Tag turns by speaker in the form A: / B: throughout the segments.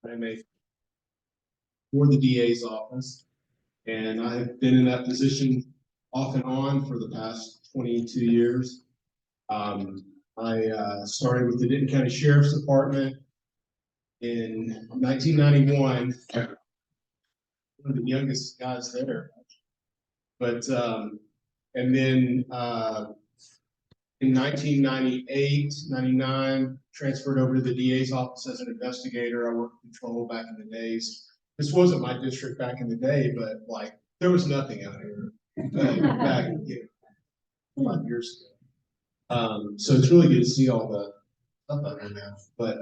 A: I'm a for the DA's office, and I have been in that position off and on for the past 22 years. I started with the Denton County Sheriff's Department in 1991. One of the youngest guys there, but and then in 1998, 99, transferred over to the DA's office as an investigator. I worked patrol back in the days. This wasn't my district back in the day, but like there was nothing out here back 5 years ago. So it's really good to see all the stuff out here now. But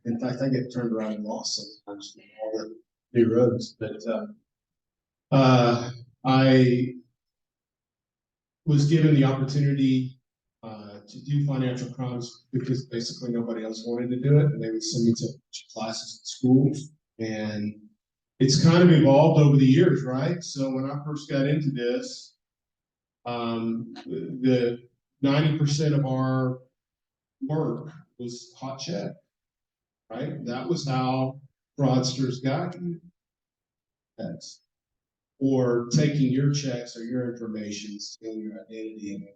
A: in fact, I get turned around and lost sometimes in all the new roads. But I was given the opportunity to do financial crimes because basically nobody else wanted to do it, and they would send me to classes at schools. And it's kind of evolved over the years, right? So when I first got into this, the 90% of our work was hot check, right? That was how fraudsters got checks, or taking your checks or your information, stealing your identity, and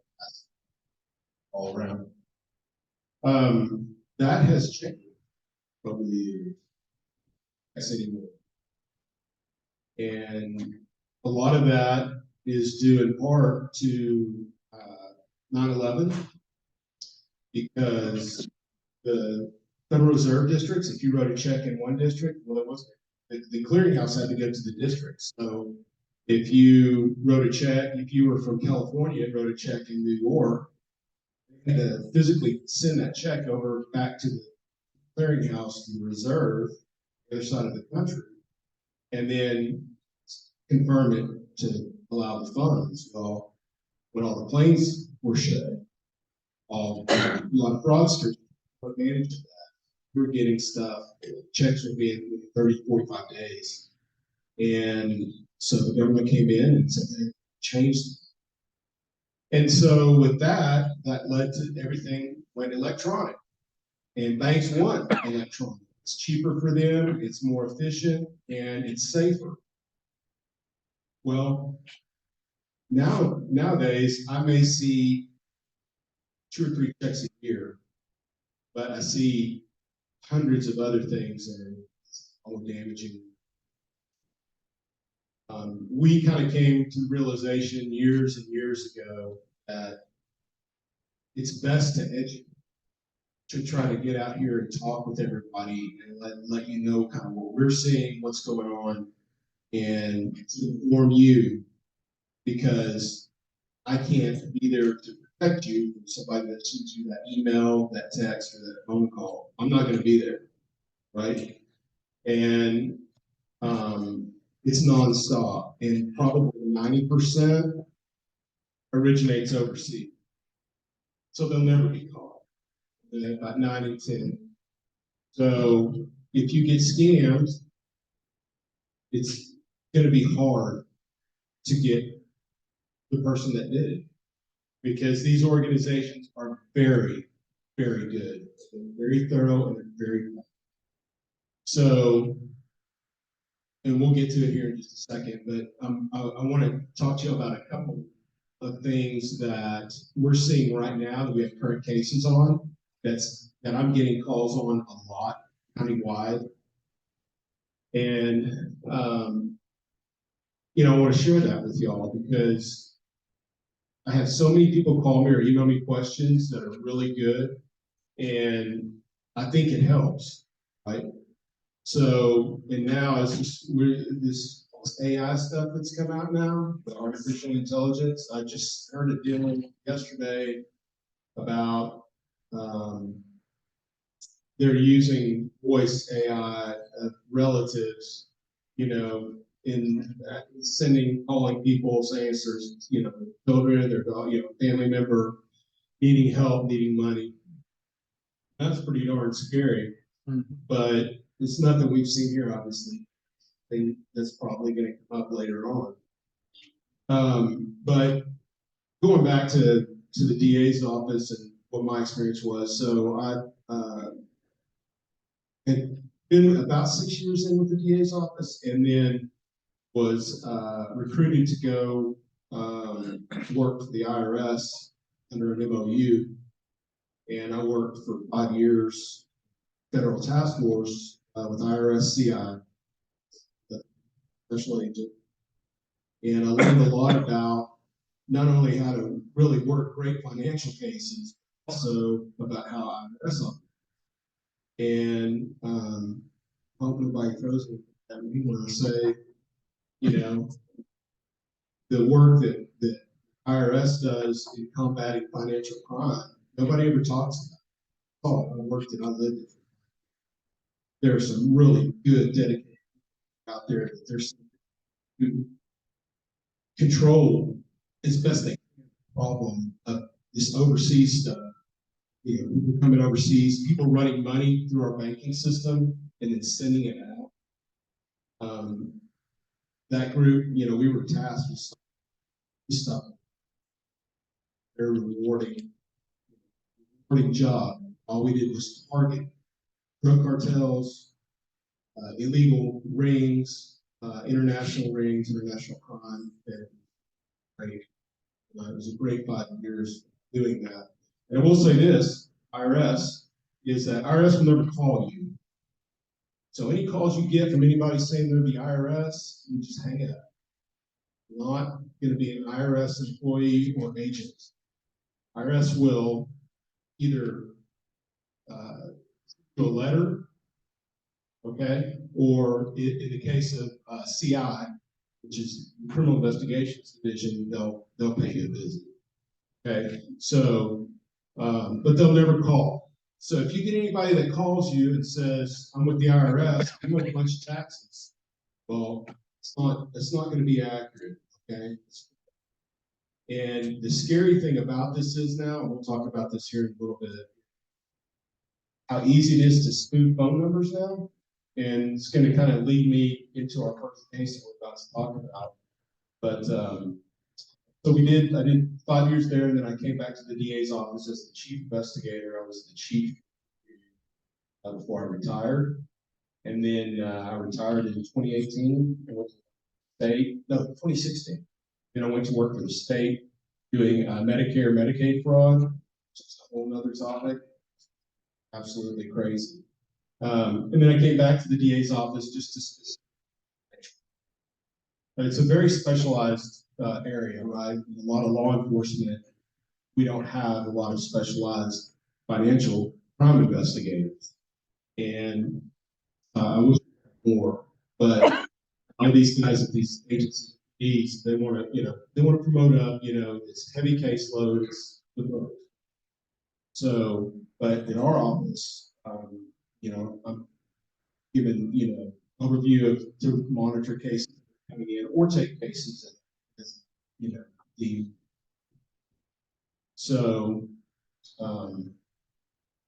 A: all around. That has changed over the years. Yes, anymore. And a lot of that is due in part to 9/11, because the Federal Reserve districts, if you wrote a check in one district, well, it wasn't. The clearinghouse had to go to the district. So if you wrote a check, if you were from California and wrote a check in New York, they had to physically send that check over back to the clearinghouse, to the reserve, the other side of the country, and then confirm it to allow the funds. Well, when all the planes were shut, a lot of fraudsters took advantage of that. We were getting stuff, checks were being 30, 45 days. And so the government came in and said they changed it. And so with that, that led to everything went electronic. And banks want electronic. It's cheaper for them, it's more efficient, and it's safer. Well, nowadays, I may see 2 or 3 checks a year, but I see hundreds of other things that are all damaging. We kind of came to the realization years and years ago that it's best to educate, to try to get out here and talk with everybody and let you know kind of what we're seeing, what's going on, and to inform you, because I can't be there to protect you from somebody that sends you that email, that text, or that phone call. I'm not going to be there, right? And it's nonstop, and probably 90% originates overseas, so they'll never be caught. About 9 and 10. So if you get scammed, it's going to be hard to get the person that did it, because these organizations are very, very good. They're very thorough and they're very good. So, and we'll get to it here in just a second, but I want to talk to you about a couple of things that we're seeing right now that we have current cases on, that I'm getting calls on a lot countywide. And I want to share that with y'all because I have so many people call me or email me questions that are really good, and I think it helps, right? So, and now this AI stuff that's come out now, the artificial intelligence. I just heard a deal yesterday about they're using voice AI of relatives, in calling people saying there's, children, their family member needing help, needing money. That's pretty darn scary, but it's nothing we've seen here, obviously. And that's probably going to come up later on. But going back to the DA's office and what my experience was, so been about 6 years in with the DA's office, and then was recruited to go work for the IRS under an MOU. And I worked for 5 years, federal task force with IRS CI, the special agent. And I learned a lot about not only how to really work great financial cases, also about how IRS operates. And I hope nobody throws me at me when I say, you know, the work that IRS does in combating financial crime, nobody ever talks about. Oh, I worked it, I lived it. There are some really good, dedicated out there that there's control as best they can the problem of this overseas stuff. You know, people coming overseas, people running money through our banking system and then sending it out. That group, you know, we were tasked with stuff. Very rewarding job. All we did was target drug cartels, illegal rings, international rings, international crime, and great. It was a great 5 years doing that. And I will say this, IRS, is that IRS will never call you. So any calls you get from anybody saying they're the IRS, you just hang it up. Not going to be an IRS employee or agent. IRS will either do a letter, okay, or in the case of CI, which is Criminal Investigations Division, they'll pay you a visit. Okay, so but they'll never call. So if you get anybody that calls you and says, "I'm with the IRS, I want a bunch of taxes," well, it's not going to be accurate. Okay. And the scary thing about this is now, and we'll talk about this here in a little bit, how easy it is to spoof phone numbers now. And it's going to kind of lead me into our first case that we're about to talk about. But so I did 5 years there, and then I came back to the DA's office as the chief investigator. I was the chief before I retired. And then I retired in 2018. I went to the state, no, 2016. Then I went to work for the state doing Medicare, Medicaid fraud, which is a whole other topic. Absolutely crazy. And then I came back to the DA's office just to. It's a very specialized area, right? A lot of law enforcement. We don't have a lot of specialized financial crime investigators, and I wish more. But a lot of these guys at these agencies, they want to promote up. You know, it's heavy caseload. It's so, but in our office, I'm given overview of to monitor cases coming in or take cases as the so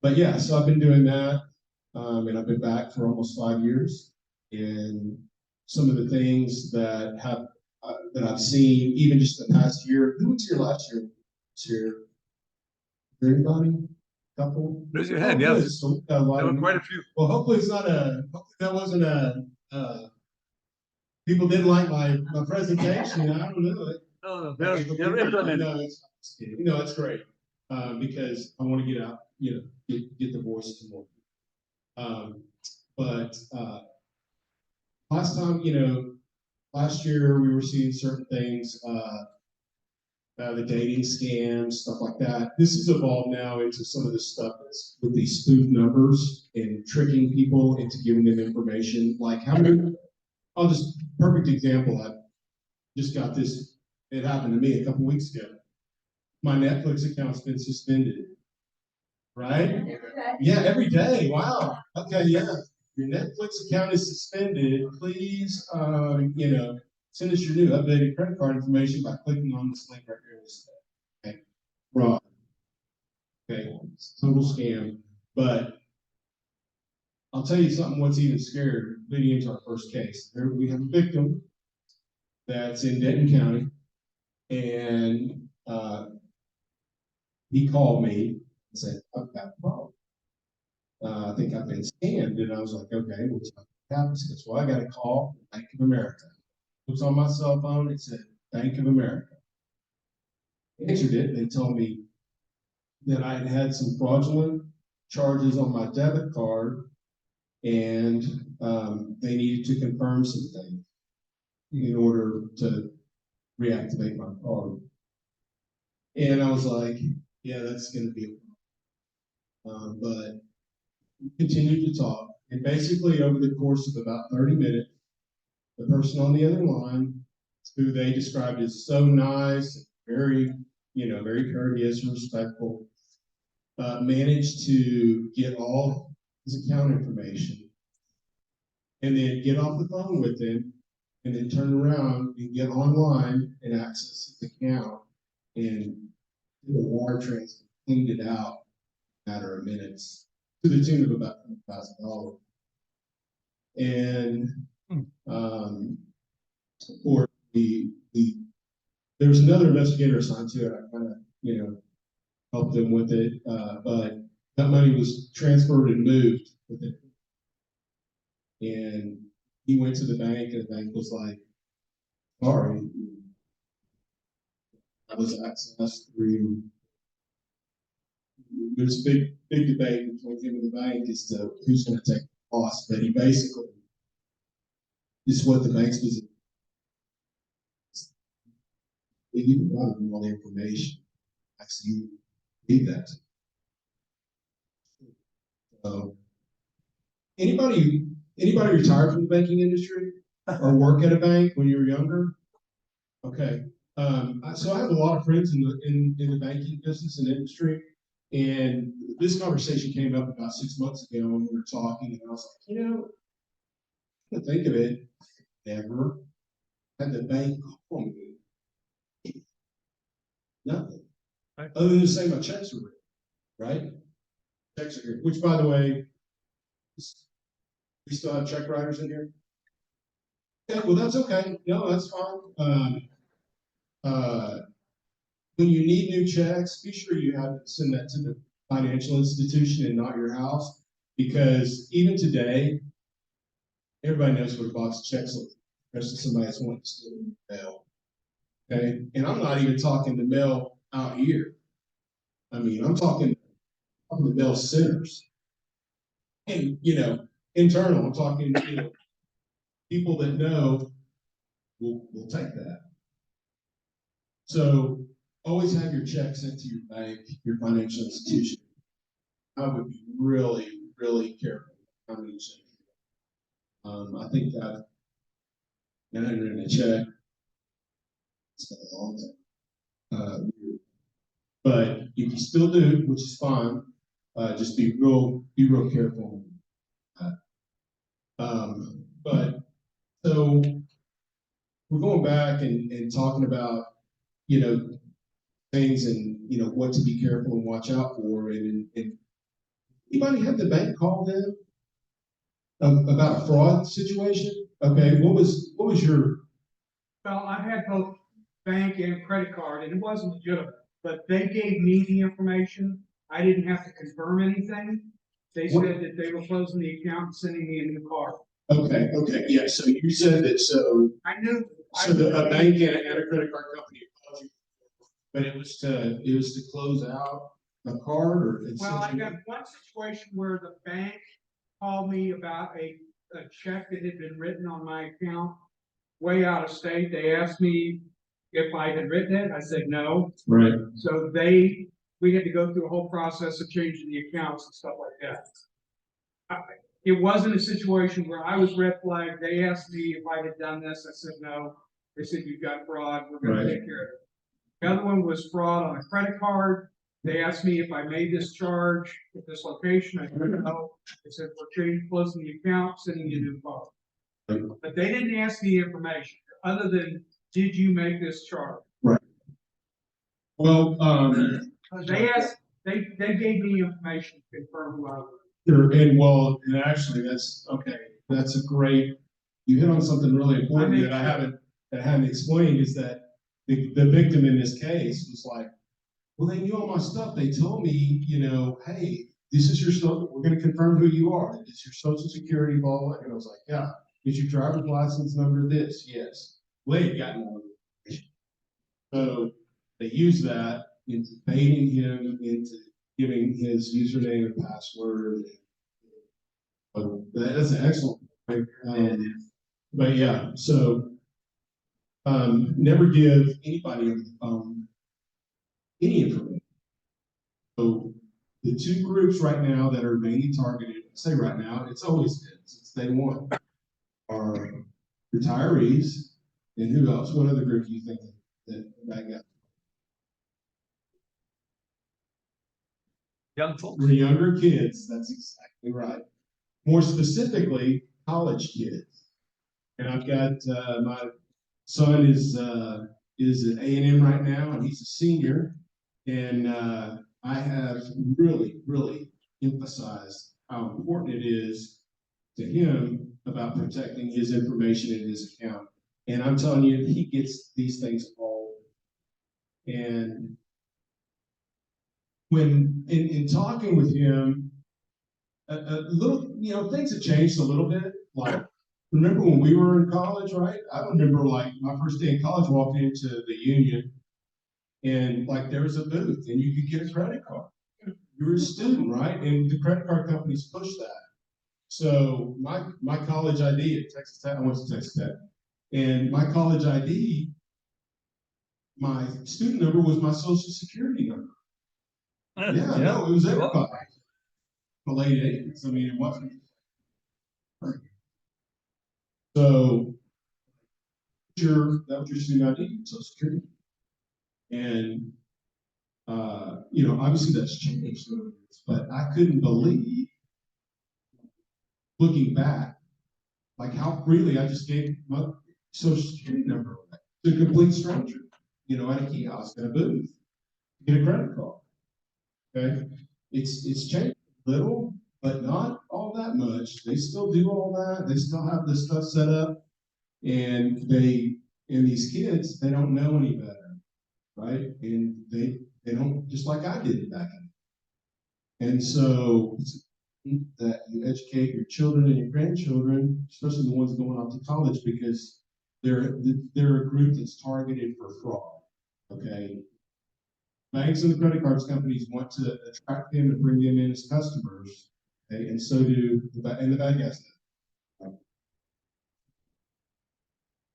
A: but yeah, so I've been doing that, and I've been back for almost 5 years. And some of the things that I've seen, even just the past year. Who was here last year? Was here anybody? Couple?
B: Raise your hand. Yes.
A: So there were
B: quite a few.
A: Well, hopefully that wasn't people didn't like my presentation. I don't know.
B: No, they're implementing.
A: No, it's great because I want to get out, get the voice to more. But last year we were seeing certain things, the dating scams, stuff like that. This has evolved now into some of the stuff that's with these spoof numbers and tricking people into giving them information. Like perfect example. I just got this. It happened to me a couple weeks ago. My Netflix account's been suspended. Right? Yeah, every day. Wow. Okay, yeah. Your Netflix account is suspended. Please, send us your new updated credit card information by clicking on this link right here. Okay. Fraud. Okay. Total scam. But I'll tell you something. What's even scarier, leading into our first case. We have a victim that's in Denton County, and he called me and said, "I've got a problem." I think I've been scammed. And I was like, okay, well, what happens? He goes, well, I got a call from Bank of America. It was on my cell phone. It said Bank of America. I answered it. They told me that I had had some fraudulent charges on my debit card, and they needed to confirm some things in order to reactivate my card. And I was like, yeah, that's going to be a problem. But we continued to talk. And basically, over the course of about 30 minutes, the person on the other line, who they described as so nice, very, very courteous and respectful, managed to get all his account information and then get off the phone with him and then turn around and get online and access his account and do a wire transfer, cleaned it out in a matter of minutes to the tune of about $10,000. And for there was another investigator assigned to it. I kind of, helped them with it, but that money was transferred and moved with it. And he went to the bank, and the bank was like, sorry, that was accessed through. There's a big debate between him and the bank as to who's going to take the cost, but he basically, this is what the bank's was. They didn't want all the information. Actually, you need that. So, anybody retired from the banking industry or work at a bank when you were younger? Okay. So I have a lot of friends in the banking business and industry, and this conversation came up about 6 months ago when we were talking, and I was like, I think of it, never had the bank call me. Nothing.
B: Right.
A: Other than to say my checks are written, right? Checks are here. Which, by the way, we still have check writers in here. Okay, well, that's okay. No, that's fine. When you need new checks, be sure you have to send that to the financial institution and not your house, because even today, everybody knows what a box of checks looks like, especially somebody that's wanting to steal the mail. Okay, and I'm not even talking the mail out here. I mean, I'm talking the mail centers, and internal. I'm talking people that know will take that. So always have your check sent to your bank, your financial institution. I would be really, really careful how many checks. I think that 900 in a check. It's been a long time. But if you still do, which is fine, just be real careful. But so we're going back and talking about things and what to be careful and watch out for. And anybody have the bank call them about a fraud situation? Okay, what was your?
C: Well, I had both bank and credit card, and it wasn't legitimate, but they gave me the information. I didn't have to confirm anything. They said that they were closing the account and sending me a new card.
A: Okay, yeah. So you said that. So
C: I knew.
A: So a bank and a credit card company called you, but it was to close out a card, or
C: Well, I got one situation where the bank called me about a check that had been written on my account way out of state. They asked me if I had written it. I said no.
A: Right.
C: So we had to go through a whole process of changing the accounts and stuff like that. It wasn't a situation where I was red flagged. They asked me if I had done this. I said no. They said, you've got fraud. We're going to take care of it. The other one was fraud on a credit card. They asked me if I made this charge at this location. I said no. They said, we're closing the account, sending you a new card. But they didn't ask me information other than, did you make this charge?
A: Right. Well,
C: they gave me information to confirm who I was.
A: Sure, and actually, that's okay. That's a great. You hit on something really important that I haven't explained, is that the victim in this case was like, well, they knew all my stuff. They told me, hey, this is your social, we're gonna confirm who you are. It's your social security, blah, blah. And I was like, yeah. Is your driver's license number this? Yes. Well, they had gotten all the information. So they used that into baiting him into giving his username and password. That's an excellent point. But yeah, so never give anybody on the phone any information. So the two groups right now that are mainly targeted, say right now, it's always been since day one, are retirees, and who else? What other group do you think that got?
B: Young folks.
A: Younger kids, that's exactly right. More specifically, college kids. And I've got my son is at A&M right now, and he's a senior. And I have really emphasized how important it is to him about protecting his information in his account. And I'm telling you, he gets these things all. And when in talking with him, a little, things have changed a little bit. Like, remember when we were in college, right? I remember like my first day in college walking into the Union, and like there was a booth and you could get a credit card. You were a student, right? And the credit card companies pushed that. So my college ID at Texas Tech, I went to Texas Tech, and my college ID, my student number was my social security number. Yeah, no, it was everybody. The late 80s. I mean, it wasn't. So that was your student ID, social security. And obviously that's changed, but I couldn't believe, looking back, like how freely I just gave my social security number away to a complete stranger, at a kiosk, at a booth, to get a credit card. Okay, it's changed a little, but not all that much. They still do all that. They still have this stuff set up, and these kids, they don't know any better, right? And they don't, just like I did back in. And so it's that you educate your children and your grandchildren, especially the ones going off to college, because they're a group that's targeted for fraud. Okay, banks and the credit cards companies want to attract them and bring them in as customers. Okay, and so do the bad guys.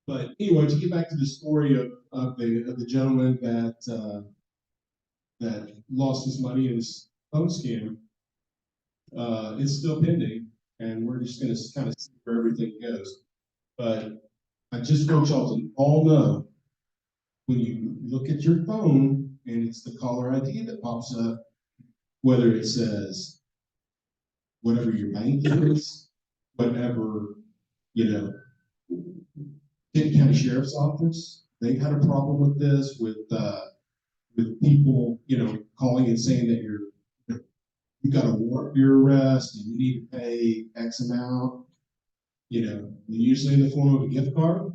A: But anyway, to get back to the story of the gentleman that lost his money in this phone scam, it's still pending, and we're just going to kind of see where everything goes. But I just want y'all to all know, when you look at your phone and it's the caller ID that pops up, whether it says whatever your bank is, whatever, Kent County Sheriff's Office, they've had a problem with this, with people, calling and saying that you've got a warrant for your arrest and you need to pay X amount, usually in the form of a gift card.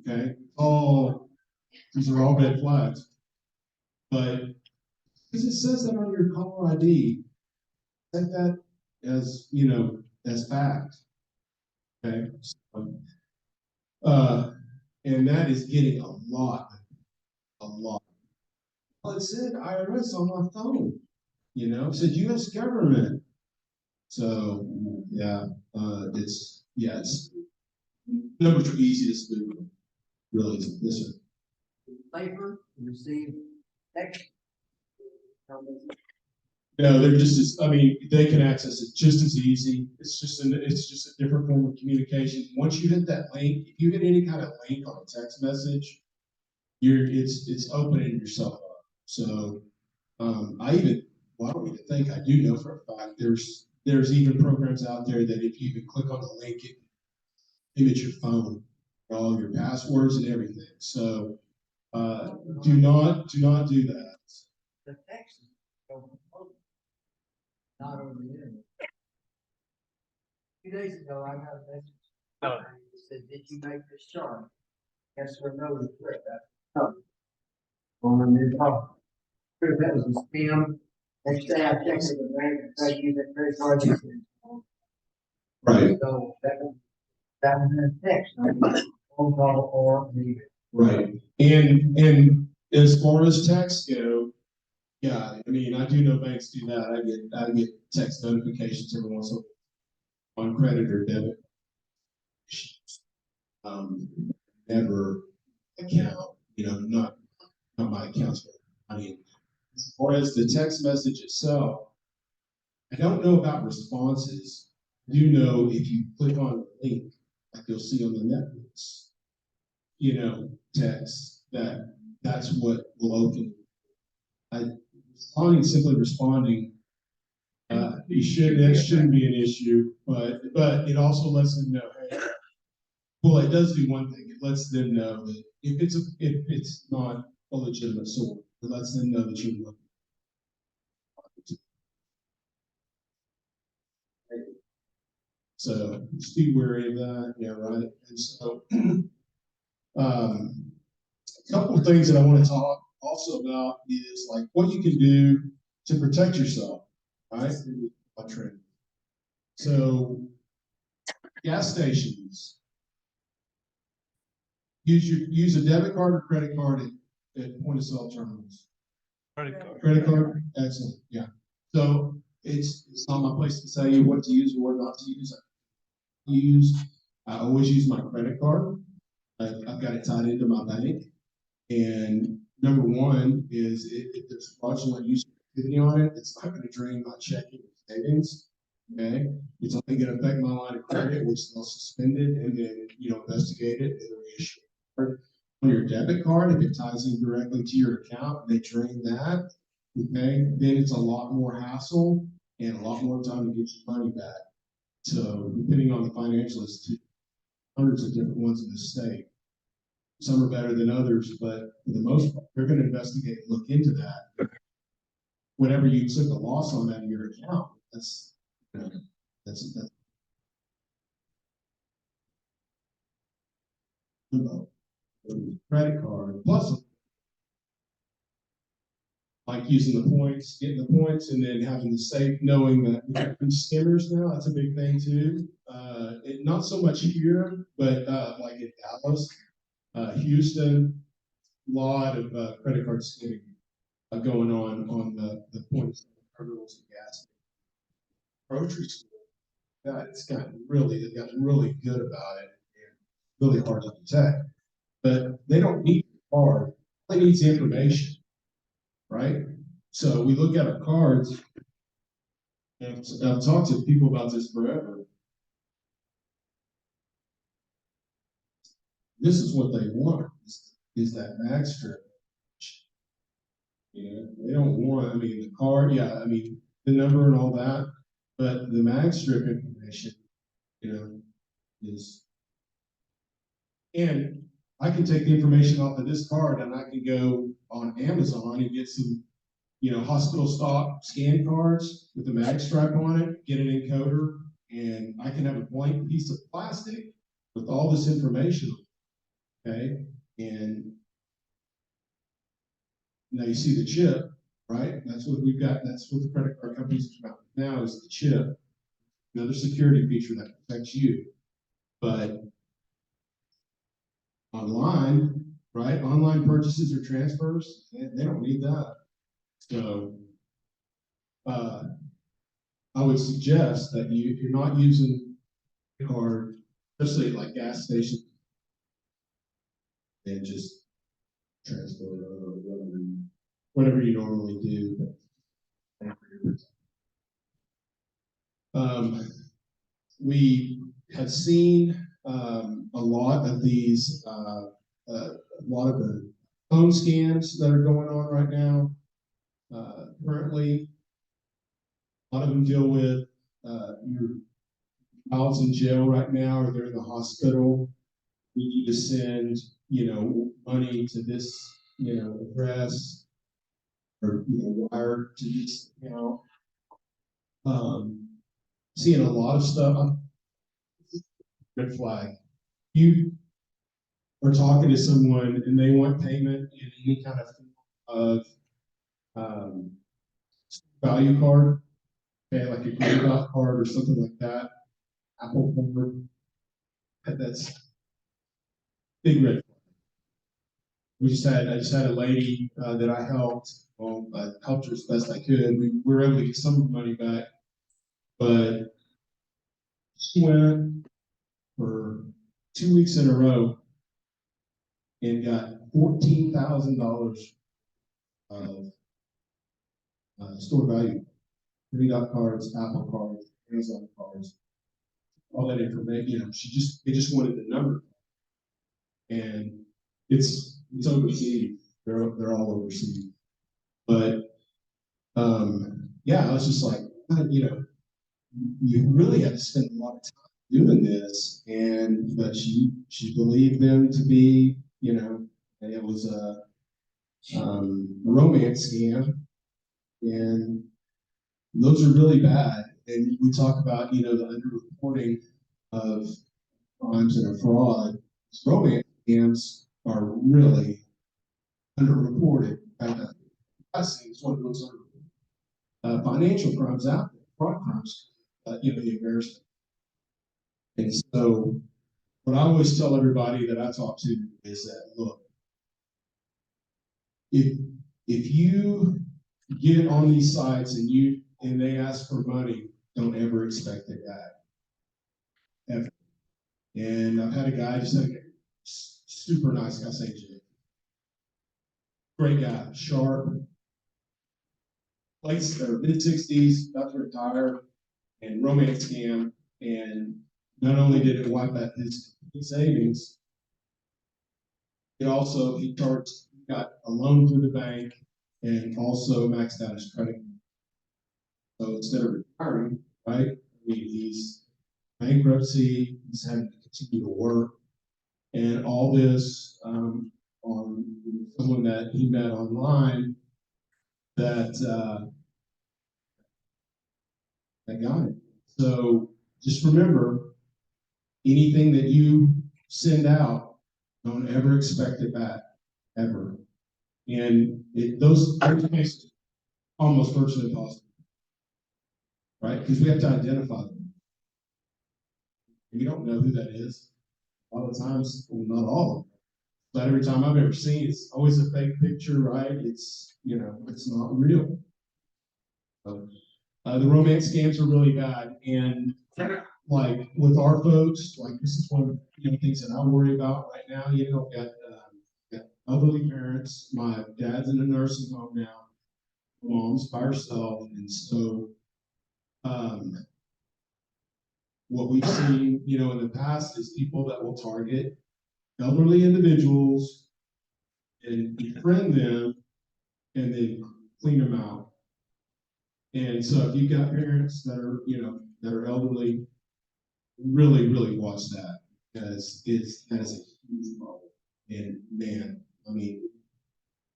A: Okay. These are all red flags. But because it says that on your caller ID, take that as, as fact. Okay. So, and that is getting a lot. Well, it said IRS on my phone, it said US government. So yeah, it's numbers are easy to spook. Really, yes, sir.
D: Paper, receive text.
A: No, they're just as, they can access it just as easy. It's just a different form of communication. Once you hit that link, if you hit any kind of link on a text message, it's opening yourself up. So I don't even think, I do know for a fact there's even programs out there that if you can click on the link, it image your phone, all your passwords and everything. So do not do that.
D: The text is not over the internet. 2 days ago, I got a message. It said, "Did you make this charge?" Yes or no? No. On the new call. That was a spam Next day I checked with the bank and said use a credit card.
A: Right,
D: So that was in text, phone call or the.
A: right. And as far as texts go, yeah, I mean, I do know banks do that. I get text notifications every once in a while on credit or debit. Never account, not my accounts. I mean, as far as the text message itself, I don't know about responses. I do know if you click on a link, like you'll see on the Netflix, text, that's what will open. Simply responding, that shouldn't be an issue, but it also lets them know, hey, well, it does do one thing. It lets them know that if it's not a legitimate source, it lets them know that you're looking. So just be wary of that, yeah, right. And so, a couple of things that I want to talk also about is like what you can do to protect yourself, right? So, gas stations, use a debit card or credit card at point of sale terminals. Credit card, excellent, yeah. So it's not my place to tell you what to use or what not to use. I always use my credit card. I've got it tied into my bank. And number one is if there's fraudulent use of activity on it, it's not going to drain my checking or savings. Okay, it's only going to affect my line of credit, which they'll suspend it and then investigate it and reissue it. On your debit card, if it ties in directly to your account and they drain that, okay, then it's a lot more hassle and a lot more time to get your money back. So depending on the financial institution, hundreds of different ones in the state. Some are better than others, but for the most part, they're going to investigate and look into that. Whenever you took a loss on that in your account, that's credit card. Plus, like using the points, getting the points, and then having the safe, knowing that we have scammers now. That's a big thing too. Not so much here, but like in Dallas, Houston, a lot of credit card skimming going on the points terminals and gas grocery store. They've gotten really good about it and really hard to detect. But they don't need the card; they need the information, right? So we look at our cards, and I've talked to people about this forever. This is what they want: is that mag strip. They don't want. I mean, the card, yeah. I mean, the number and all that, but the mag strip information, is. And I can take the information off of this card and I can go on Amazon and get some, hospital stock scan cards with the mag stripe on it, get an encoder, and I can have a blank piece of plastic with all this information. Okay. And now you see the chip, right? That's what we've got. That's what the credit card companies are about now is the chip. Another security feature that protects you. But online, right? Online purchases or transfers, they don't need that. So I would suggest that if you're not using a card, especially like gas stations, then just transfer or whatever you normally do. We have seen a lot of these, a lot of the phone scams that are going on right now. Currently, a lot of them deal with your child's in jail right now, or they're in the hospital. We need to send, money to this, address, or wire to this, seeing a lot of stuff. Red flag. You are talking to someone and they want payment in any kind of value card, okay, like a Green Dot card or something like that, Apple card, that's big red. I just had a lady that I helped. Well, I helped her as best I could. We were able to get some of the money back, but she went for 2 weeks in a row and got $14,000 of store value, Green Dot cards, Apple cards, Amazon cards, all that information. You know, they just wanted the number, and it's overseas. They're all overseas, but yeah, I was just like, you know, you really have to spend a lot of time doing this, but she believed them to be, you know, and it was a romance scam, and those are really bad. And we talk about, you know, the underreporting of crimes and of fraud. Romance scams are really underreported. I think it's one of those financial crimes out there, fraud crimes, you know, the embarrassment. And so, what I always tell everybody that I talk to is that, look, if you get on these sites and they ask for money, don't ever expect it back, ever. And I've had a guy, just like a super nice guy, say Jay, great guy, sharp, place their mid-60s, about to retire, and romance scam, and not only did it wipe out his savings, he got a loan through the bank and also maxed out his credit. So instead of retiring, right, I mean, he's bankruptcy, he's having to continue to work, and all this on someone that he met online that got it. So just remember, anything that you send out, don't ever expect it back, ever. And those makes it almost virtually impossible, right? Because we have to identify them. We don't know who that is. A lot of times, well, not all of them, but every time I've ever seen, it's always a fake picture, right? It's, you know, it's not real. So, the romance scams are really bad, and like with our folks, like this is one of the things that I worry about right now. You know, got elderly parents. My dad's in a nursing home now. Mom's by herself, and so what we've seen, you know, in the past is people that will target elderly individuals and befriend them and then clean them out. And so if you've got parents that are, you know, that are elderly, really, really watch that, because that is a huge problem. And man, I mean,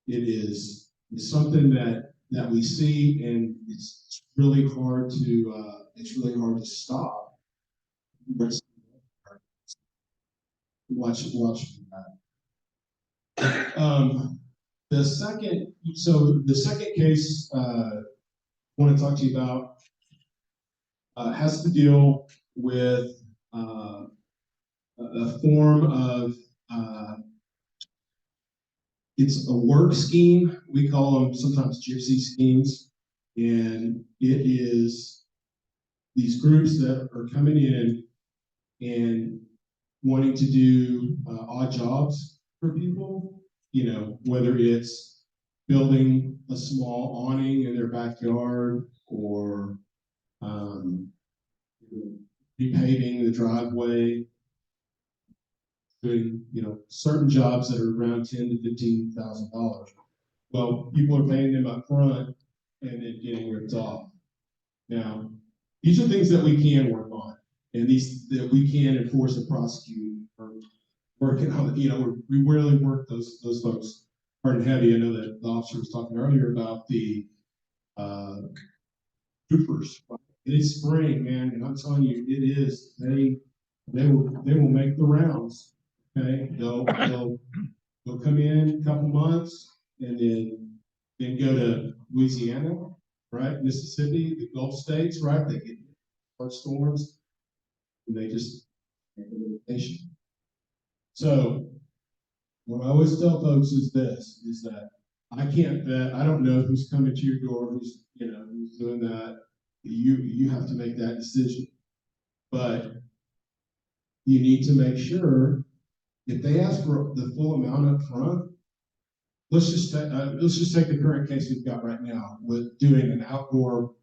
A: it's something that we see, and it's really hard to stop. Watch that. The second case I want to talk to you about has to deal with a form of it's a work scheme. We call them sometimes gypsy schemes, and it is these groups that are coming in and wanting to do odd jobs for people, you know, whether it's building a small awning in their backyard or repaving the driveway, doing, you know, certain jobs that are around $10,000 to $15,000. Well, people are paying them up front and then getting ripped off. Now, these are things that we can work on, and these that we can enforce and prosecute. Or working on, you know, we really work those folks hard and heavy. I know that the officer was talking earlier about the troopers. It is spring, man, and I'm telling you, it is. They will make the rounds. Okay, they'll come in a couple months and then go to Louisiana right? Mississippi, the Gulf states, right? They get hard storms, and they just make a limitation. So what I always tell folks is this: is that I can't bet. I don't know who's coming to your door, who's doing that. You have to make that decision, but you need to make sure if they ask for the full amount up front. Let's just take the current case we've got right now with doing an outdoor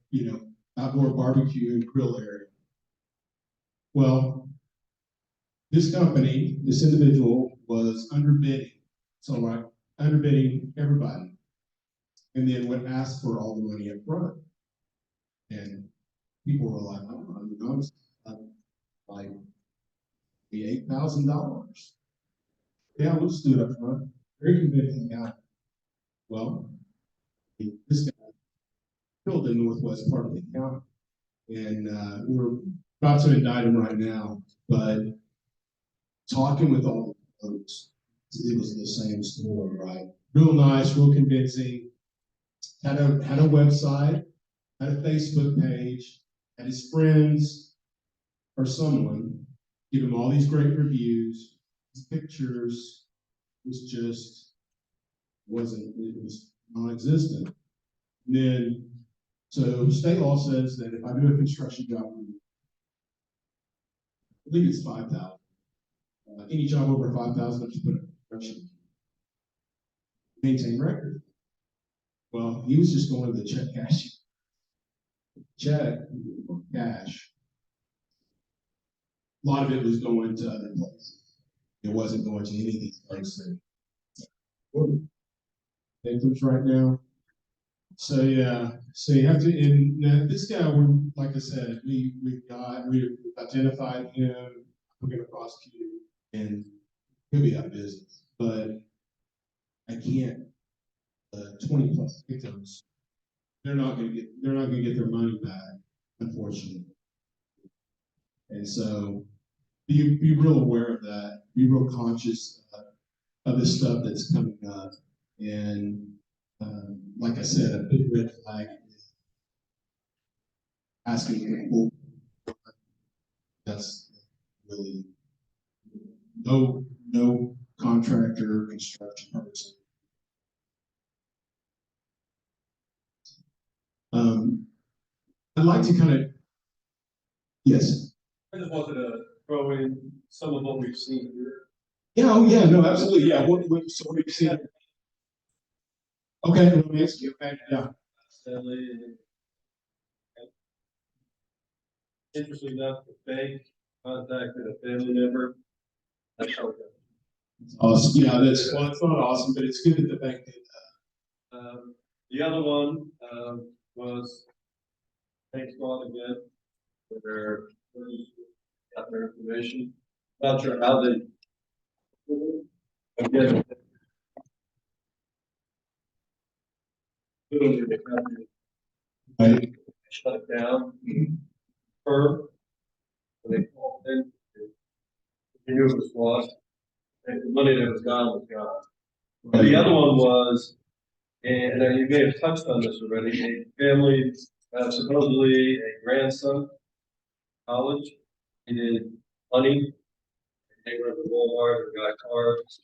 A: barbecue and grill area. Well, this individual was underbidding. So right, underbidding everybody, and then would ask for all the money up front. And people were like, "Oh, I was like the $8,000. Yeah, we'll just do it up front." Very convincing guy. Well, this guy killed the northwest part of the county, and we're about to indict him right now. But talking with all the folks, it was the same story, right? Real nice, real convincing. Had a website, had a Facebook page, had his friends or someone give him all these great reviews. His pictures was just it was non-existent. And then, so state law says that if I do a construction job, I believe it's 5,000. Any job over 5,000, I just put a construction. Maintain record. Well, he was just going to the check cash. A lot of it was going to other places. It wasn't going to any of these places. Victims right now. So yeah, so you have to. And now this guy, like I said, we've identified him. We're going to prosecute, and he'll be out of business. But I can't. 20 plus victims. They're not going to get their money back, unfortunately. And so, be real aware of that. Be real conscious of the stuff that's coming up. And like I said, a big red flag is asking people. That's really no contractor, construction person. I'd like to kind of, yes.
B: I just wanted to throw in some of what we've seen here.
A: Yeah, oh yeah, no, absolutely, yeah. So what have you seen? Okay, let me ask you. Okay, yeah.
B: Interesting enough, the bank contacted a family member. That's how it goes.
A: Awesome. Yeah, it's not awesome, but it's good that the bank did that.
B: The other one was bank fraud again, where got their information. Not sure how they. Again,
A: Right.
B: shut it down. Firm. When they called in, they knew it was lost. And the money that was gone was gone. And the other one was, and you may have touched on this already, a family, supposedly a grandson, college, he did money, they were at the Walmart, they got cars.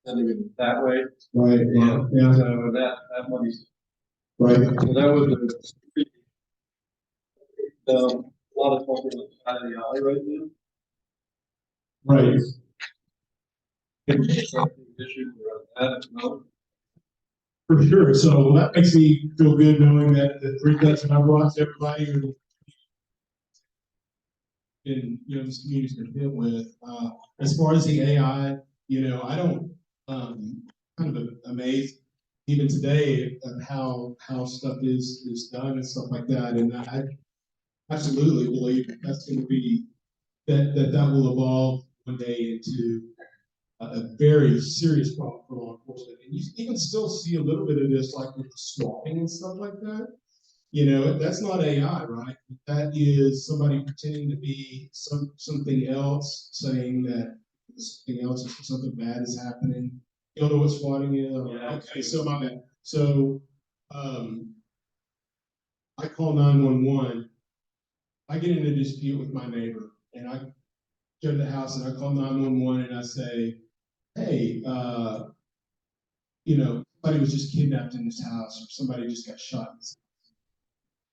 B: And they went that way.
A: Right. Yeah.
B: So that money's.
A: Right.
B: So that was a lot of talking out of the alley right now.
A: Right.
B: Issues around that, no.
A: For sure. So that makes me feel good knowing that the 3,000 I've watched everybody in this community's been hit with. As far as the AI, I don't kind of amazed even today of how stuff is done and stuff like that. And I absolutely believe that that's going to be that will evolve one day into a very serious problem for law enforcement. And you can still see a little bit of this, like with the swatting and stuff like that. That's not AI, right? That is somebody pretending to be something else, saying that something else, something bad is happening. You don't know what swatting is?
B: Yeah.
A: Okay, so my bad. So I call 911. I get in a dispute with my neighbor, and I go to the house and I call 911 and I say, "Hey, somebody was just kidnapped in this house, or somebody just got shot in this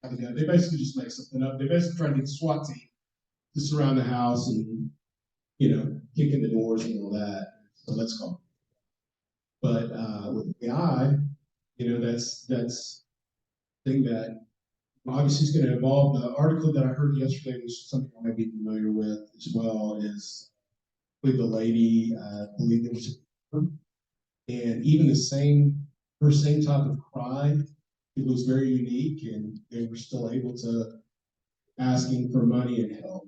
A: house." They basically just make something up. They basically try to get the SWAT team to surround the house and kicking the doors and all that. So let's call. But with AI, that's the thing that obviously is going to evolve. The article that I heard yesterday was something I might be familiar with as well. Is with the lady, I believe it was, and even her same type of cry, it was very unique, and they were still able to asking for money and help,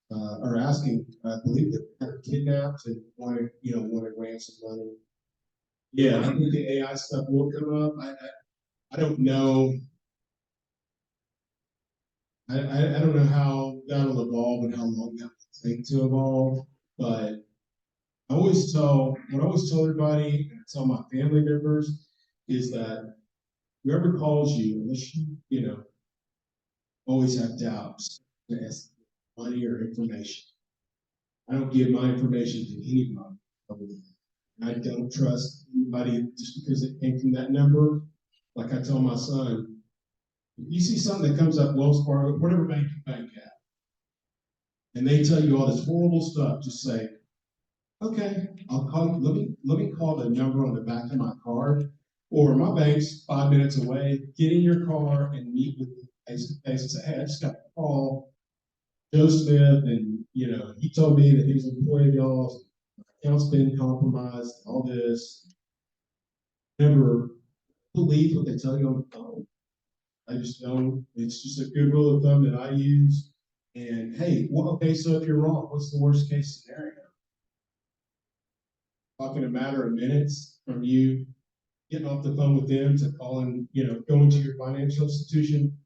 A: or asking, I believe that they were kidnapped and wanted ransom money. Yeah, I think the AI stuff will come up. I don't know. I don't know how that'll evolve and how long that will take to evolve, but what I always tell everybody, and I tell my family members, is that whoever calls you, unless always have doubts, to ask money or information. I don't give my information to anybody. I don't trust anybody just because it came from that number. Like I tell my son, if you see something that comes up, Wells Fargo, whatever bank you bank at, and they tell you all this horrible stuff, just say, "Okay, I'll call you. Let me call the number on the back of my card, or my bank's 5 minutes away. Get in your car and meet with me face to face and say, hey, I just got a call, Joe Smith, and he told me that he was an employee of y'all's, my account's been compromised, all this." Never believe what they tell you on the phone. I just don't. It's just a good rule of thumb that I use. And hey, okay, so if you're wrong, what's the worst case scenario? Talking a matter of minutes from you getting off the phone with them to calling, going to your financial institution,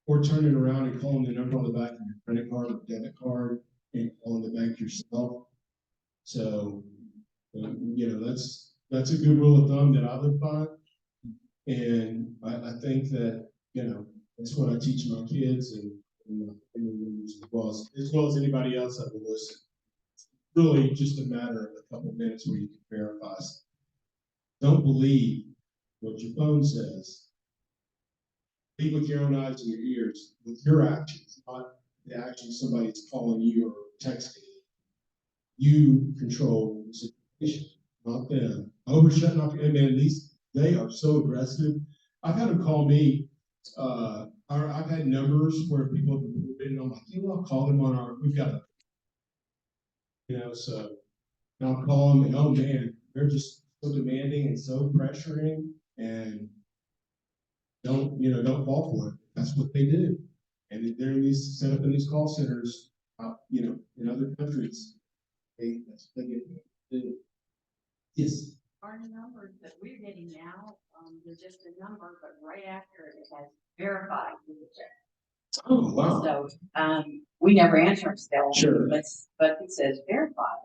A: or turning around and calling the number on the back of your credit card or debit card and calling the bank yourself. So, that's a good rule of thumb that I live by. And I think that, that's what I teach my kids and as well as anybody else that will listen. It's really just a matter of a couple minutes where you can verify. Don't believe what your phone says. Believe with your own eyes and your ears, with your actions, not the actions somebody's calling you or texting you. You control the situation, not them. Overshutting off your man, they are so aggressive. I've had them call me. I've had numbers where people have been written. I'm like, I'll call them we've got so I'll call them and oh man, they're just so demanding and so pressuring and don't fall for it. That's what they do. And they're set up in these call centers, in other countries. That's what they get to do. Yes.
E: Our numbers that we're getting now, they're just a number, but right after it has verified with the check.
A: Oh, wow.
E: So, we never answer them still.
A: Sure.
E: But it says verified.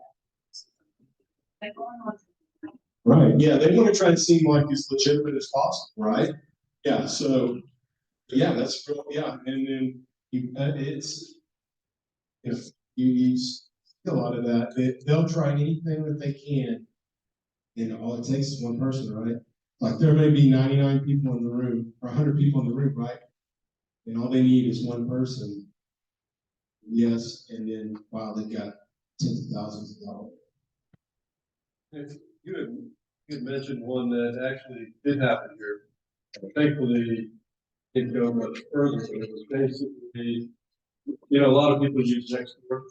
A: Right. Yeah, they want to try to seem like as legitimate as possible, right? Yeah. So, yeah, that's real. Yeah, and then it's if you use a lot of that, they'll try anything that they can, and all it takes is one person, right? Like there may be 99 people in the room or 100 people in the room, right? And all they need is one person. Yes, and then wow, they've got tens of thousands of dollars.
B: If you had mentioned one that actually did happen here. Thankfully, it didn't go much further, but it was basically, a lot of people use Nextdoor.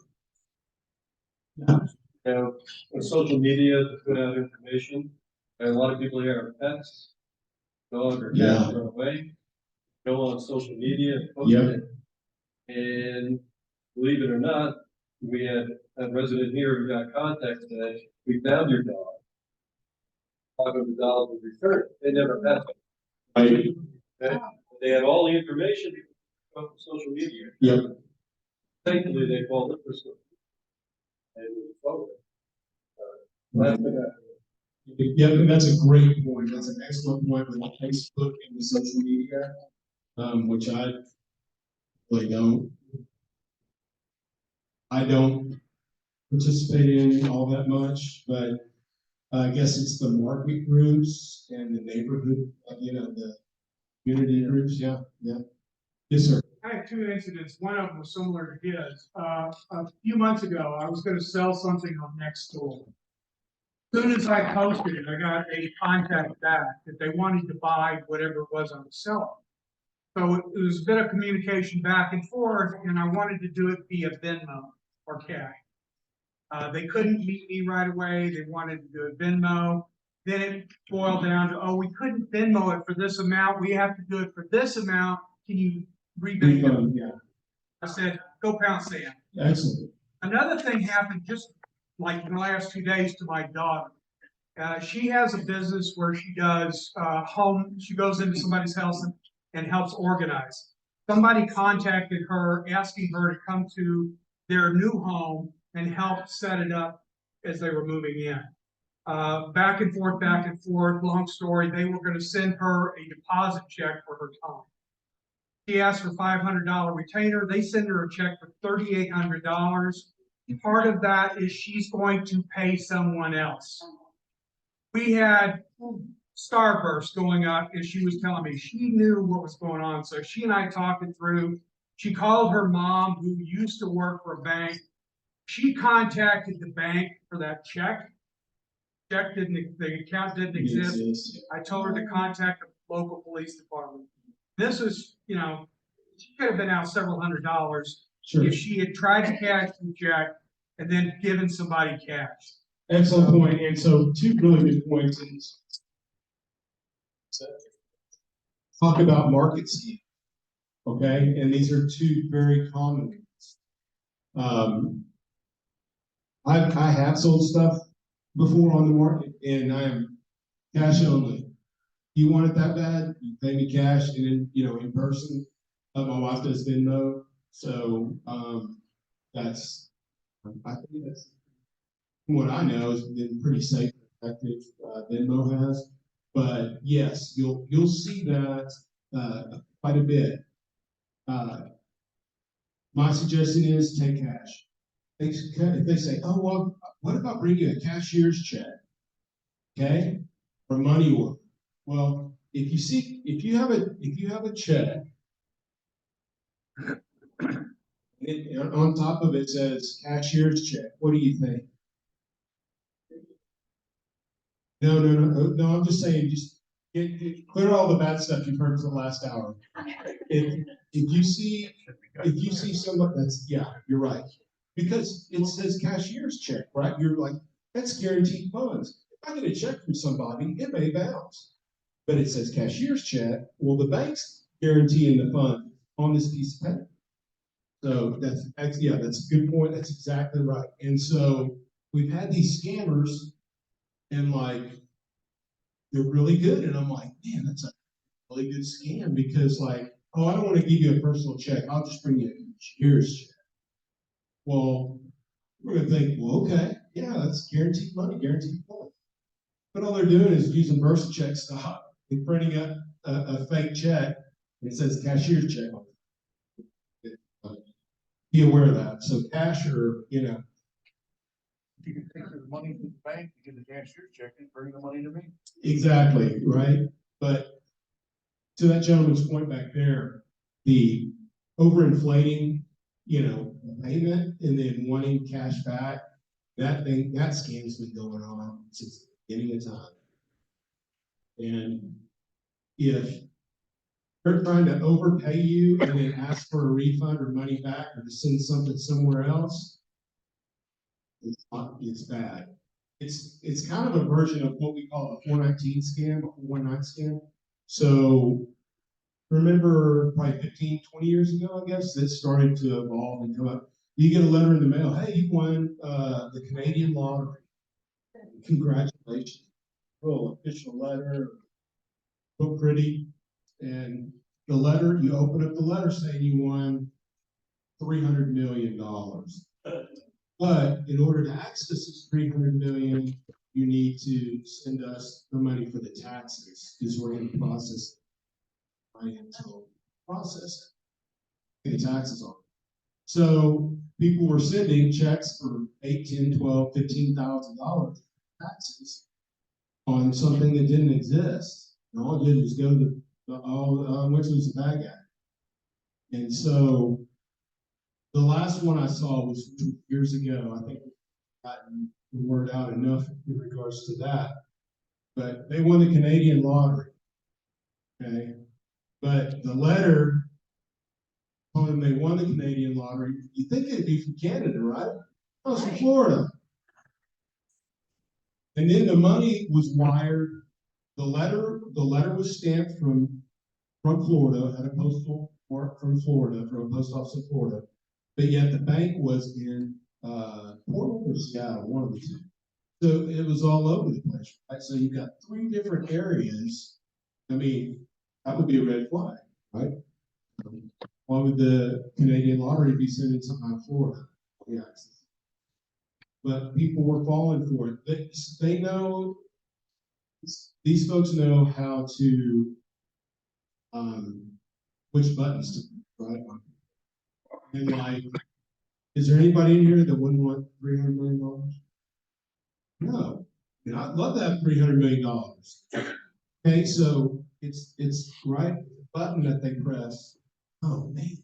A: Yeah.
B: On social media to put out information. And a lot of people here are pets, dog or cat run away. Go on social media and post it. And believe it or not, we had a resident here who got contacted today. We found your dog. $500 was returned. They never had it.
A: Right.
B: Okay? They had all the information on social media.
A: Yep.
B: Thankfully, they called it for stuff. And it was forward. Last thing
A: Yeah, and that's a great point. That's an excellent point with Facebook and the social media, which I really don't. I don't participate in all that much, but I guess it's the market groups and the neighborhood, the community groups. Yeah, yeah. Yes, sir.
C: I had two incidents. One of them was similar to his. A few months ago, I was gonna sell something on Nextdoor. Soon as I posted it, I got a contact back that they wanted to buy whatever it was I was selling. So it was a bit of communication back and forth, and I wanted to do it via Venmo or cash. They couldn't meet me right away. They wanted to do it Venmo. Then it boiled down to, oh, we couldn't Venmo it for this amount. We have to do it for this amount. Can you rebate it?
A: Yeah,
C: I said, go pound sand.
A: excellent.
C: Another thing happened just like in the last 2 days to my daughter. She has a business where she does she goes into somebody's house and helps organize. Somebody contacted her asking her to come to their new home and help set it up as they were moving in. Back and forth, long story. They were going to send her a deposit check for her time. She asked for $500 retainer. They send her a check for $3,800. Part of that is she's going to pay someone else. We had starburst going up as she was telling me. She knew what was going on. So she and I talked it through. She called her mom, who used to work for a bank. She contacted the bank for that check. The account didn't exist.
A: Yes.
C: I told her to contact the local police department. This was, she could have been out several $100s
A: Sure.
C: if she had tried to cash the check and then given somebody cash.
A: Excellent point. And so two really good points. Talk about market scheme. Okay, and these are two very common ones. I have sold stuff before on the market, and I am cash only. You want it that bad, you pay me cash, and then in person. My wife does Venmo, so that's I think that's from what I know has been pretty safe and effective. Venmo has, but yes, you'll see that quite a bit. My suggestion is take cash. If they say, "Oh well, what if I bring you a cashier's check?" Okay, or money order. Well, if you have a check, and on top of it says cashier's check, what do you think? No. I'm just saying, just clear all the bad stuff you've heard for the last hour. If you see somebody you're right. Because it says cashier's check, right? You're like, that's guaranteed funds. If I get a check from somebody, it may bounce. But it says cashier's check. Well, the bank's guaranteeing the fund on this piece of paper. So that's a good point. That's exactly right. And so we've had these scammers, and they're really good. And I'm like, man, that's a really good scam because I don't want to give you a personal check. I'll just bring you a cashier's check. Well, we're going to think, well, okay, yeah, that's guaranteed money, guaranteed money. But all they're doing is using VersaCheck stock and printing up a fake check. It says cashier's check on it. Be aware of that. So cash or,
F: You can take the money to the bank, you get the cashier's check and bring the money to me.
A: exactly, right? But to that gentleman's point back there, the overinflating, payment and then wanting cash back, that scam's been going on since the beginning of time. And if they're trying to overpay you and then ask for a refund or money back or to send something somewhere else, it's bad. It's kind of a version of what we call the 419 scam, a 419 scam. So remember probably 15, 20 years ago, I guess, that started to evolve and come up. You get a letter in the mail, hey, you won the Canadian lottery. Congratulations. Well, official letter, so pretty. And the letter, you open up the letter saying you won $300 million. But in order to access this $300 million, you need to send us the money for the taxes, because we're gonna process money until process the taxes on. So people were sending checks for $8, $10, $12, $15,000 taxes on something that didn't exist. And all it did was go to which was the bad guy. And so the last one I saw was years ago. I think we've gotten the word out enough in regards to that. But they won the Canadian lottery. Okay. But the letter told them they won the Canadian lottery. You think it'd be from Canada, right? Oh, it's from Florida. And then the money was wired. The letter was stamped from Florida, had a postal mark from Florida, from a post office in Florida. But yet the bank was in Portland or Seattle, one of the two. So it was all over the place, right? So you've got 3 different areas. I mean, that would be a red flag, right? Why would the Canadian lottery be sending something out of Florida? Yeah. But people were falling for it. They know, these folks know how to, which buttons to right on. And like, is there anybody in here that wouldn't want $300 million? No. And I'd love to have $300 million. Okay, so it's right button that they press. Oh man.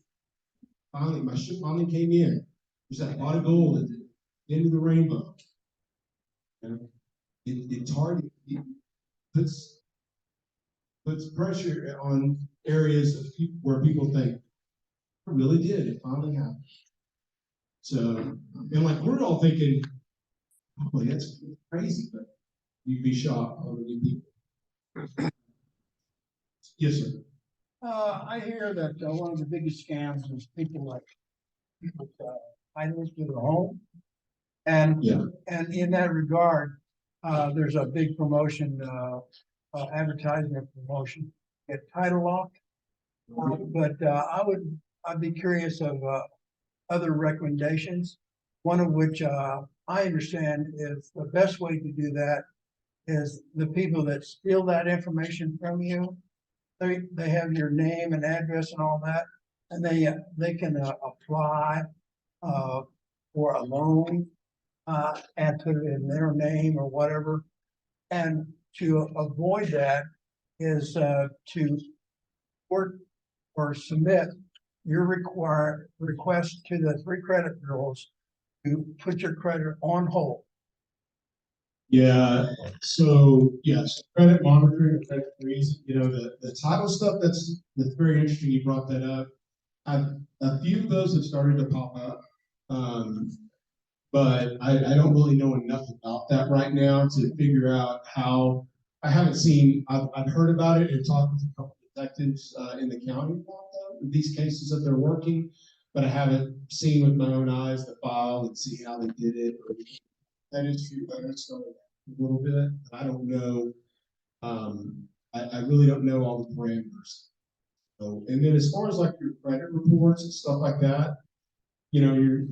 A: Finally, my ship finally came in. There's that pot of gold at the end of the rainbow. You know, it's hard. It puts pressure on areas of people where people think, I really did. It finally happened. So, and like we're all thinking, oh, boy, that's crazy, but you'd be shocked how many people. Yes, sir.
G: I hear that one of the biggest scams is people like titles to their home. And
A: Yeah.
G: and in that regard, there's a big promotion, advertisement promotion, get title lock. But I'd be curious of other recommendations. One of which I understand is the best way to do that is the people that steal that information from you. They have your name and address and all that, and they can apply for a loan and put it in their name or whatever. And to avoid that is to work or submit your request to the 3 credit bureaus to put your credit on hold.
A: Yeah. So yes, credit monitoring, credit freeze. You know, the title stuff that's very interesting. You brought that up. A few of those have started to pop up, but I don't really know enough about that right now to figure out how. I haven't seen. I've heard about it and talked with a couple of detectives in the county about these cases that they're working, but I haven't seen with my own eyes the file and see how they did it. That is true. That's a little bit. I don't know. I really don't know all the parameters. So, and then as far as like your credit reports and stuff like that, you know,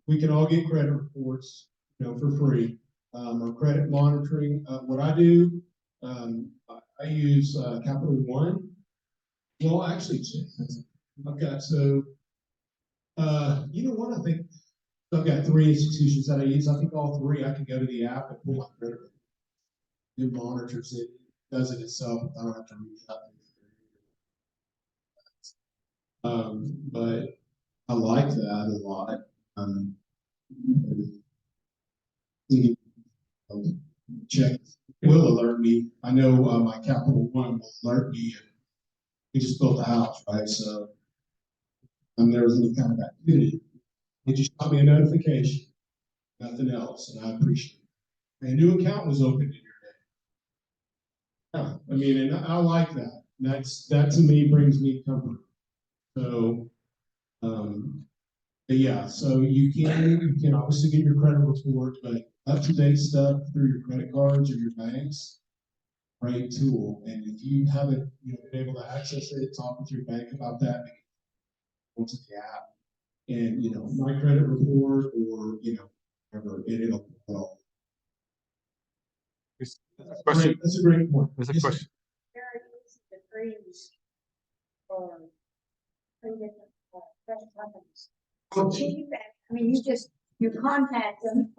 A: we can all get credit reports, you know, for free. Or credit monitoring. What I do, I use Capital One. Well, actually, I've got so. You know what? I think I've got 3 institutions that I use. I think all 3 I can go to the app and pull my credit. It monitors it, does it itself. I don't have to reach out. But I like that a lot. Check will alert me. I know my Capital One will alert me. We just built a house, right? So there was any kind of activity. It just shot me a notification, nothing else, and I appreciate it. A new account was opened in your name. Yeah, I mean, and I like that. That to me brings me comfort. So, but yeah, so you can obviously get your credit report, but up to date stuff through your credit cards or your banks, great tool. And if you haven't been able to access it, talk with your bank about that. Go to the app and my credit report or whatever, and it'll
F: Question.
A: That's a great point.
F: There's a
A: Yes, sir.
F: question.
E: Very easy to freeze for three different, credit companies. Cheap, I mean, you contact them,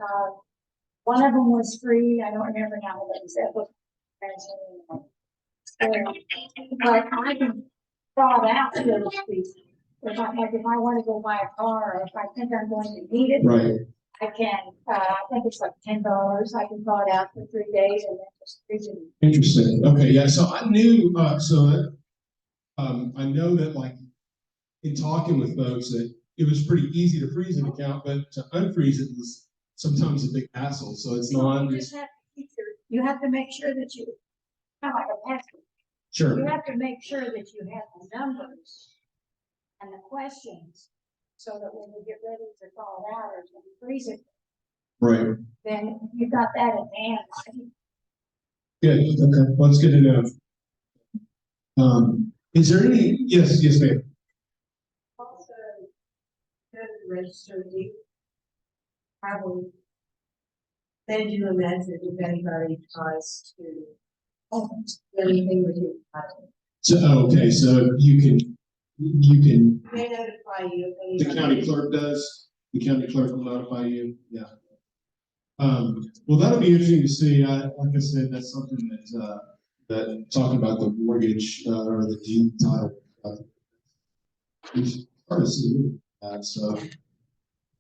E: one of them was free, I don't remember now what it said, but I can draw it out, so to speak. If I want to go buy a car, or if I think I'm going to need it.
A: Right.
E: I can, I think it's like $10, I can draw it out for 3 days and then just freeze it.
A: Interesting. Okay, yeah, so I knew, I know that like in talking with folks that it was pretty easy to freeze an account, but to unfreeze it was sometimes a big hassle. So it's not,
E: You just have to keep you have to make sure that you, kind of like a password.
A: sure,
E: You have to make sure that you have the numbers and the questions, so that when we get ready to call it out or to freeze it,
A: right.
E: then you've got that in hand.
A: Good, okay, well, it's good to know. Is there any, yes, ma'am.
E: Also, go to the register, I will send you a message if anybody tries to do anything with your title.
A: So, okay, so you can,
E: They notify you if
A: the
E: anybody.
A: county clerk does, the county clerk will notify you, yeah. Well, that'll be interesting to see. Like I said, that's something that talking about the mortgage, or the deed title. It's hard to see that, so.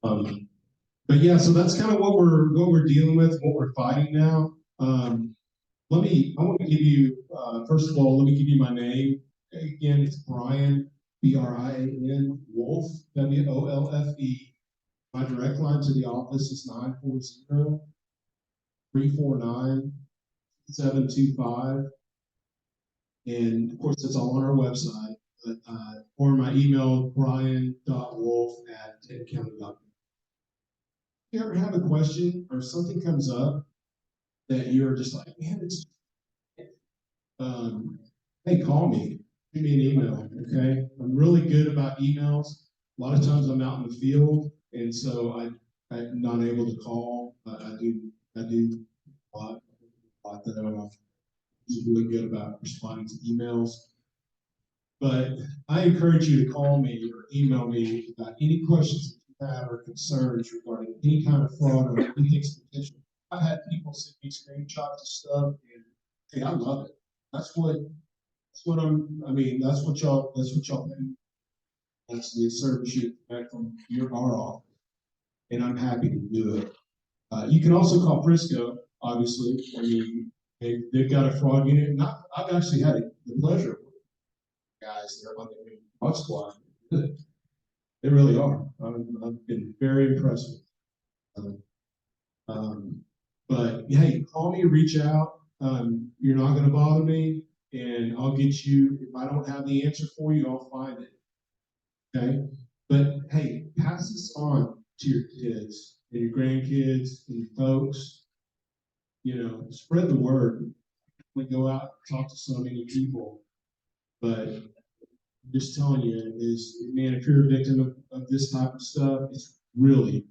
A: But yeah, so that's kind of what we're dealing with, what we're fighting now. I want to give you, first of all, let me give you my name. Again, it's Brian, Brian Wolfe, Wolfe. My direct line to the office is 940-349-725. And of course, it's all on our website, but, or my email, brian.wolfe@dentoncounty.com. If you ever have a question or something comes up that you're just like, man, hey, call me, shoot me an email, okay? I'm really good about emails. A lot of times I'm out in the field, and so I'm not able to call. I do a lot that I'm really good about responding to emails. But I encourage you to call me or email me about any questions that you have or concerns regarding any kind of fraud or anything's potential. I've had people send me screenshots of stuff, and hey, I love it. That's what that's what y'all do. That's the service you expect from our office, and I'm happy to do it. You can also call Frisco, obviously. I mean, they've got a fraud unit, and I've actually had the pleasure of guys that are on the fraud squad. They really are. I've been very impressed with them. But hey, call me, reach out. You're not going to bother me, and I'll get you. If I don't have the answer for you, I'll find it. Okay. But hey, pass this on to your kids and your grandkids and your folks. Spread the word. We go out and talk to so many people, but I'm just telling you, man, if you're a victim of this type of stuff, it's really